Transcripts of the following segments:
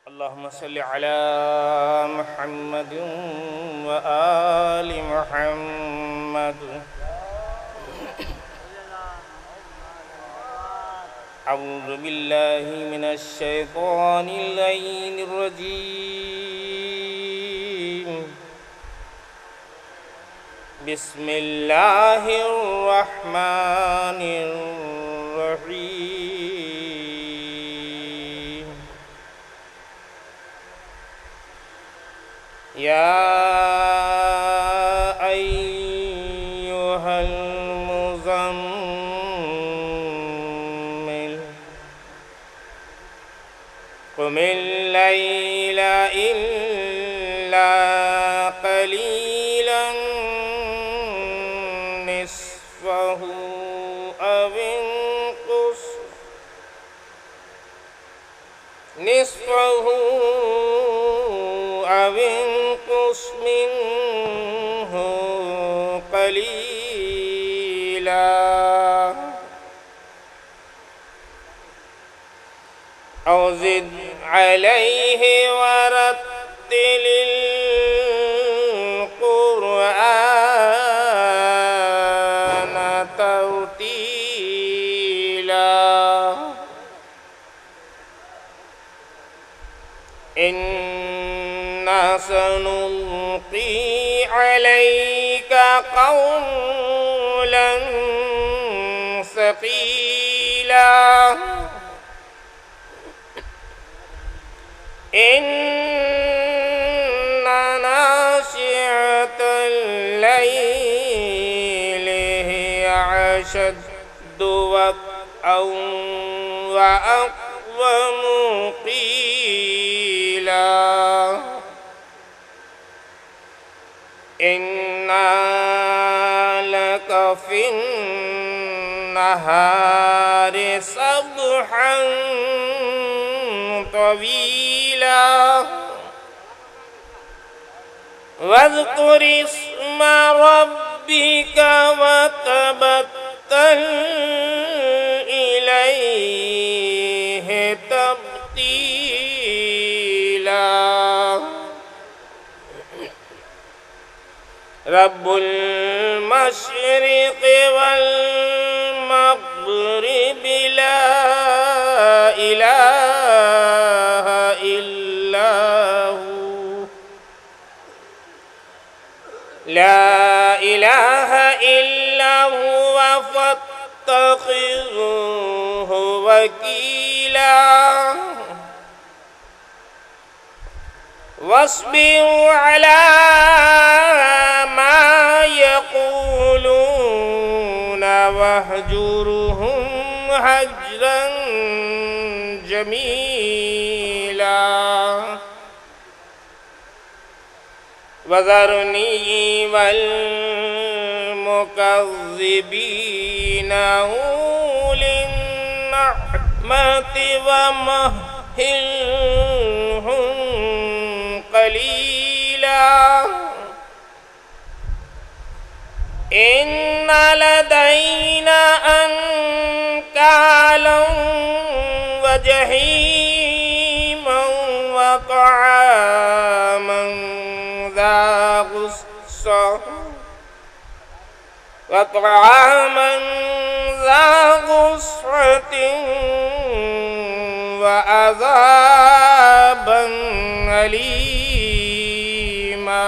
अल्लाहुम्मा सल्लि अला मुहम्मद व आलि मुहम्मद। अऊज़ु बिल्लाहि मिनश शैतानिर रजीम। बिस्मिल्लाहिर रहमानिर रहीम। या अय्युहल मुज़म्मिल क़ुमिल लैला इल्ला क़लीलन निस्फ़हु अव इंक़ुस मिन्हु क़लीला औ ज़िद अलैहि वरत्तिलिल क़ुरआन तरतीला। इन्ना सनुल्क़ी अलैका क़ौलन सक़ीला। इन्ना नाशिअतल लैलि हिया अशद्दु वक़अन व अक़वमु क़ीला। इन्ना लक फ़िन्नहारि सबहन तवीला। वज़्कुर इस्म रब्बिक वतबत्तल इलैहि तब्तीला। रब्बुल मशरिक़ि वल मग़रिबि ला इलाहा इल्ला हु। ला इलाहा इल्ला हुव फ़त्तख़िज़्हु वकीला। वस्बिर अला मा यक़ूलून वहजुरहुम हज्रन जमीला। वज़रनी वल मुकज़्ज़िबीन उलिन नअमति वमहिलहुम क़लीला। इन्न लदैना अंकालन व जहीमन व तआमन ज़ा गुस्वतिन व अज़ाबन अलीमा।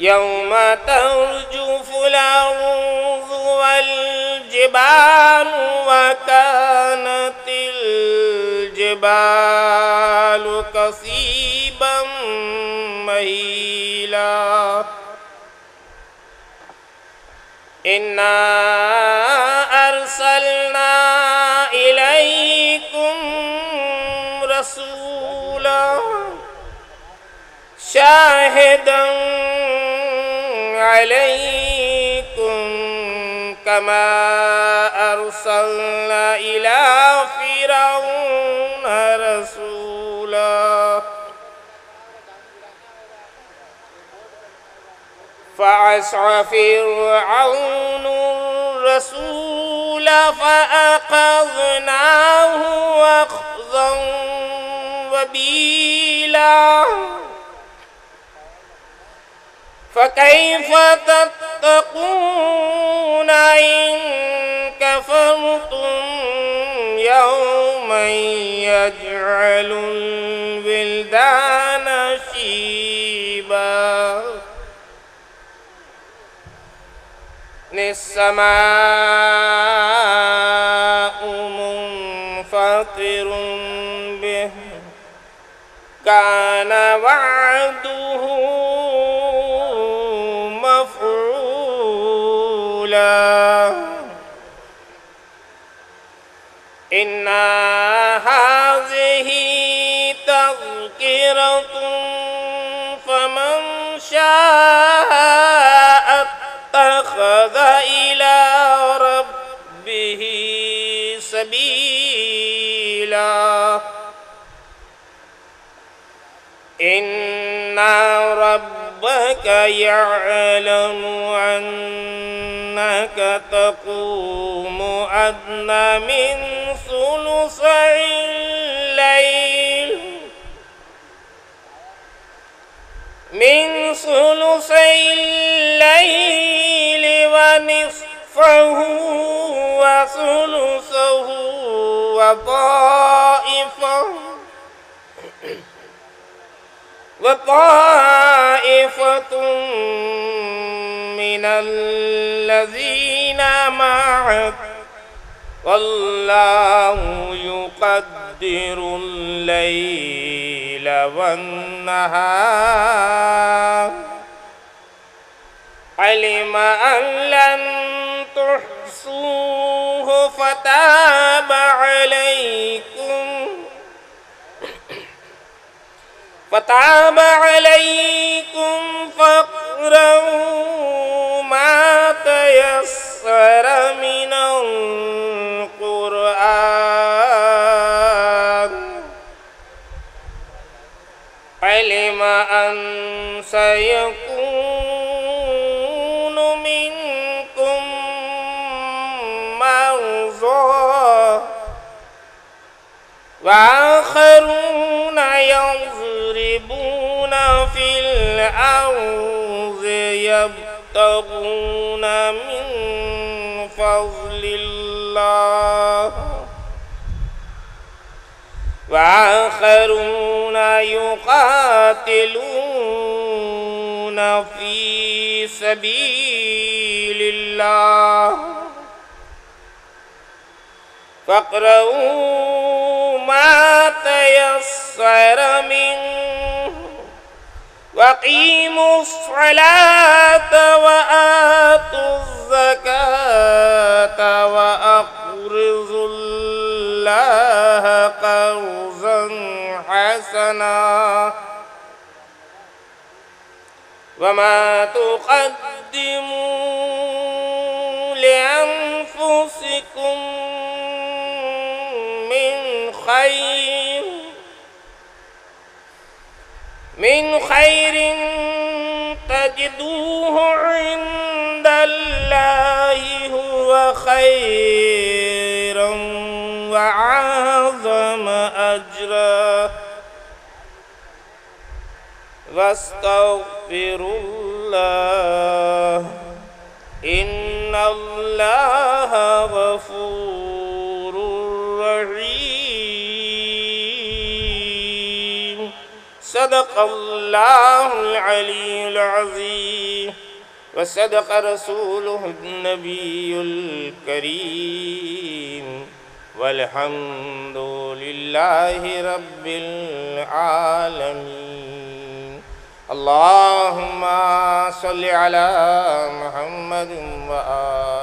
यौम तर्जुफ़ुल अर्ज़ु वल जिबालु व कानतिल जिबालु कसीबम महीला। इन्ना अर्सलना इलैकुम रसूला शाहिदन अलैकुम कमा अर्सलना इला फ़िरऔन रसूला। फ़असा फ़िरऔनु रसूल फ़अख़ज़नाहु व سبيلا فكيف تتقون إن كفرتم يوما يجعل الولدان شيبا السماء منفطر به كان وعده مفعولا إن هذه تذكرة فمن شاء اتخذ إلى ربه سبيلا إن ربك يعلم أنك تقوم أدنى من ثلثي الليل ونصفه وثلثه وطائفة من الذين معك والله يقدر الليل والنهار علم أن لن تحصوه فتاب عليكم فاقرؤوا ما تيسر من القرآن علم أن سيكون منكم مرضى وآخرون يضربون في الأرض يبتغون من فضل الله وآخرون يقاتلون في سبيل الله فاقرؤوا ما تيسر منه وأقيموا الصلاة وآتوا الزكاة وأقرضوا الله قرضا حسنا وما تقدموا لأنفسكم من خير تجدوه عند الله هو خيرا وأعظم أجرا واستغفروا الله إن الله غفور رحيم صدق الله العلي العظيم وصدق رسوله النبي الكريم والحمد لله رب العالمين اللهم صل على محمد وآله